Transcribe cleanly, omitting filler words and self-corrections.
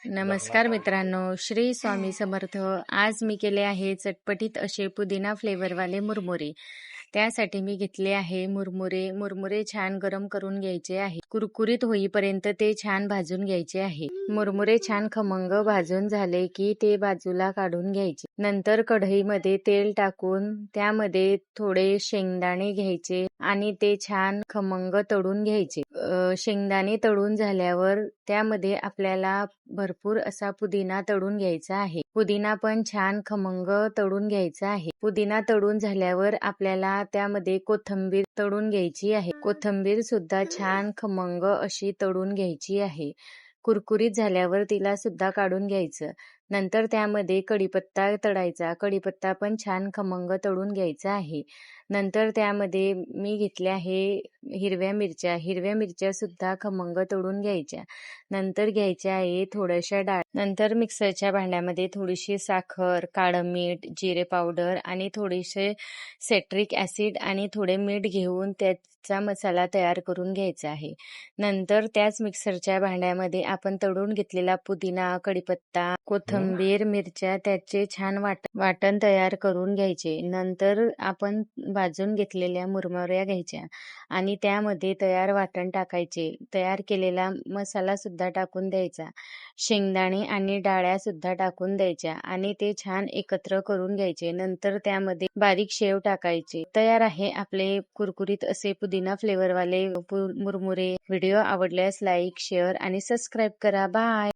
नमस्कार मित्रांनो, श्री स्वामी समर्थ. आज मी केले आहे चटपटीत असे पुदिना फ्लेवरवाले मुरमुरे. त्यासाठी मी घेतले आहे मुरमुरे छान गरम करून घ्यायचे आहे. कुरकुरीत होईपर्यंत ते छान भाजून घ्यायचे आहे. मुरमुरे छान खमंग भाजून झाले की ते बाजूला काढून घ्यायचे. नंतर कढईमध्ये तेल टाकून त्यामध्ये थोडे शेंगदाणे घ्यायचे आणि ते छान खमंग तळून घ्यायचे. शेंगदाणे तळून झाल्यावर त्यामध्ये आपल्याला भरपूर असा पुदिना तळून घ्यायचा आहे. पुदिना पण छान खमंग तळून घ्यायचा आहे. पुदिना तळून झाल्यावर आपल्याला त्यामध्ये कोथिंबीर तळून घ्यायची आहे. कोथिंबीर सुद्धा छान खमंग अशी तळून घ्यायची आहे. कुरकुरीत झाल्यावर तिला सुद्धा काढून घ्यायचं. नंतर त्यामध्ये कढीपत्ता तळायचा. कढीपत्ता पण छान खमंग तळून घ्यायचा आहे. नंतर त्यामध्ये मी घेतल्या आहे हिरव्या मिरच्या सुद्धा खमंग तळून घ्यायच्या. नंतर घ्यायच्या आहे थोड्याशा डाळ. नंतर मिक्सरच्या भांड्यामध्ये थोडीशी साखर, काळं मीठ, जिरे पावडर आणि थोडेसे सिट्रिक ॲसिड आणि थोडे मीठ घेऊन त्याचा मसाला तयार करून घ्यायचा आहे. नंतर त्याच मिक्सरच्या भांड्यामध्ये आपण तळून घेतलेला पुदिना, कढीपत्ता, कोथिंबीर, मिरच्या त्याचे छान वाटण तयार करून घ्यायचे. नंतर आपण भाजून घेतलेल्या मुरमुऱ्या घ्यायच्या आणि त्यामध्ये तयार वाटण टाकायचे. तयार केलेला मसाला सुद्धा टाकून द्यायचा. शेंगदाणे आणि डाळ्या सुद्धा टाकून द्यायच्या आणि ते छान एकत्र करून घ्यायचे. नंतर त्यामध्ये बारीक शेव टाकायचे. तयार आहे आपले कुरकुरीत असे पुदिना फ्लेवरवाले मुरमुरे. व्हिडिओ आवडल्यास लाईक, शेअर आणि सबस्क्राईब करा. बाय.